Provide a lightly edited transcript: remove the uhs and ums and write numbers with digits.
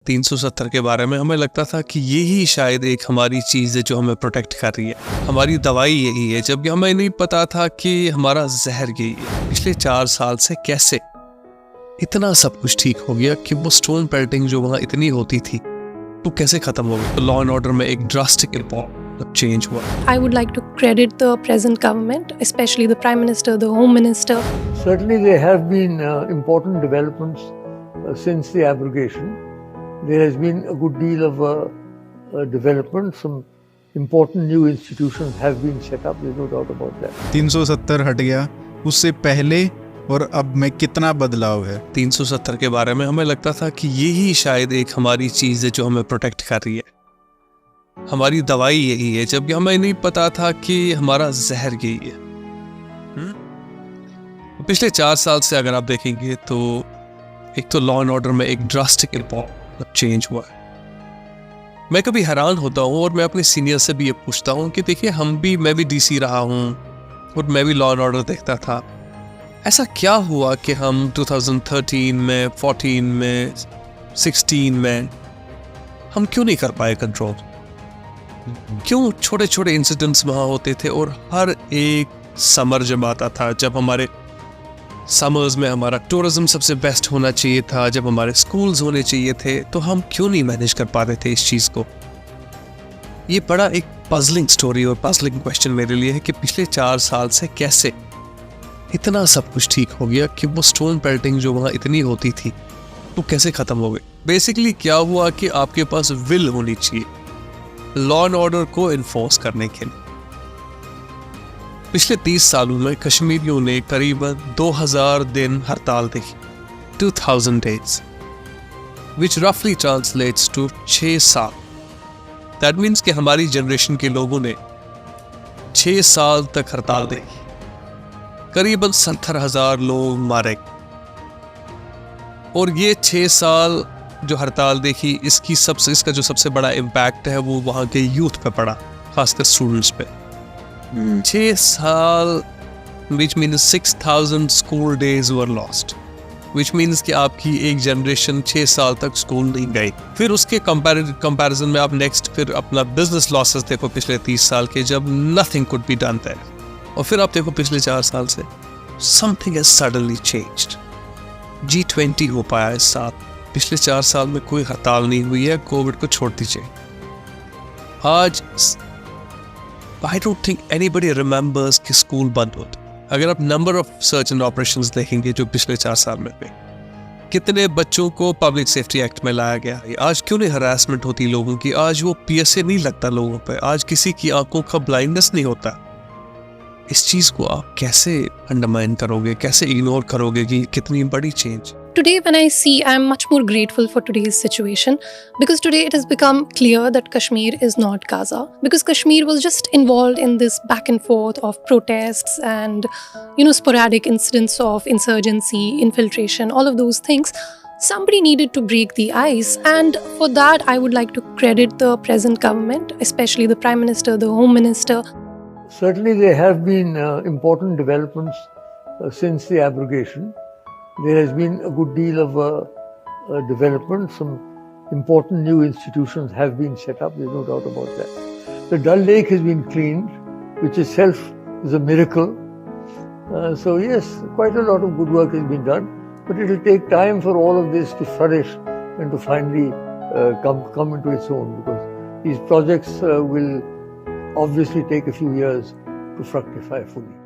370 के बारे में हमें लगता था कि यही शायद एक हमारी चीज़ है जो हमें प्रोटेक्ट कर रही है, हमारी दवाई यही है, जबकि हमें नहीं पता था कि हमारा जहर यही है। पिछले 4 साल से कैसे इतना सब कुछ ठीक हो गया कि वो स्टोन पेल्टिंग जो वहाँ इतनी होती थी वो कैसे खत्म हो गई। तो लॉ एंड ऑर्डर में एक ड्रास्टिक चेंज हुआ। I would like to credit the present government, especially the Prime Minister, the Home Minister. Certainly there have been important developments since the abrogation. There has been a good deal of development. Some important new institutions have been set up, there's no doubt about that. 370 हट गया, उससे पहले और अब में कितना बदलाव है। 370 के बारे में हमें लगता था कि यही शायद एक हमारी चीज़ है जो हमें प्रोटेक्ट कर रही है, हमारी दवाई यही है, जबकि हमें नहीं पता था कि हमारा जहर यही है। पिछले 4 साल से अगर आप देखेंगे तो एक तो लॉ एंड ऑर्डर में एक ड्रास्टिक चेंज हुआ है। मैं कभी हैरान होता हूँ और मैं अपने सीनियर से भी ये पूछता हूँ कि देखिए मैं भी डीसी रहा हूँ और मैं भी लॉ एंड ऑर्डर देखता था। ऐसा क्या हुआ कि हम 2013 में, 14 में, 16 में हम क्यों नहीं कर पाए कंट्रोल? क्यों छोटे छोटे इंसिडेंट्स वहाँ होते थे और हर एक समर जब आता था, जब हमारे समर्स में हमारा टूरिज्म सबसे बेस्ट होना चाहिए था, जब हमारे स्कूल्स होने चाहिए थे, तो हम क्यों नहीं मैनेज कर पाते थे इस चीज़ को? ये बड़ा एक पजलिंग स्टोरी और पजलिंग क्वेश्चन मेरे लिए है कि पिछले 4 साल से कैसे इतना सब कुछ ठीक हो गया कि वो स्टोन पेल्टिंग जो वहाँ इतनी होती थी वो कैसे ख़त्म हो गई। बेसिकली क्या हुआ कि आपके पास विल होनी चाहिए लॉ एंड ऑर्डर को इन्फोर्स करने के लिए। पिछले 30 सालों में कश्मीरियों ने करीबन 2000 दिन हड़ताल देखी, 2000 days, which roughly translates to 6 साल। That means कि हमारी जनरेशन के लोगों ने 6 साल तक हड़ताल देखी, करीबन 70,000 लोग मारे। और ये 6 साल जो हड़ताल देखी, इसका जो सबसे बड़ा इम्पैक्ट है वो वहाँ के यूथ पे पड़ा, खासकर स्टूडेंट्स पे। 6 साल, which means 6,000 school days were lost, which means कि आपकी एक जनरेशन 6 साल तक स्कूल नहीं गई। फिर उसके कंपैरिजन में आप नेक्स्ट फिर अपना बिजनेस लॉसेस देखो पिछले 30 साल के, जब nothing could be done there। और फिर आप देखो पिछले 4 साल से something has suddenly changed। G20 हो पाया इस साल, पिछले 4 साल में कोई हड़ताल नहीं हुई है, कोविड को छोड़ दीजिए। आज I don't think anybody remembers कि स्कूल बंद होते। अगर आप number of search and operations देखेंगे जो पिछले 4 साल में हुए, कितने बच्चों को पब्लिक सेफ्टी एक्ट में लाया गया है, आज क्यों नहीं हरासमेंट होती लोगों की, आज वो PSA नहीं लगता लोगों पे, आज किसी की आंखों का ब्लाइंडनेस नहीं होता। इस चीज को आप कैसे अंडरमाइन करोगे, कैसे इग्नोर करोगे कि कितनी बड़ी change? Today when I see, I am much more grateful for today's situation, because today it has become clear that Kashmir is not Gaza, because Kashmir was just involved in this back and forth of protests and sporadic incidents of insurgency, infiltration, all of those things. Somebody needed to break the ice, and for that I would like to credit the present government, especially the Prime Minister, the Home Minister. Certainly there have been important developments since the abrogation. There has been a good deal of development. Some important new institutions have been set up, there's no doubt about that. The Dal Lake has been cleaned, which itself is a miracle. So yes, quite a lot of good work has been done, but it will take time for all of this to flourish and to finally come into its own, because these projects will obviously take a few years to fructify fully.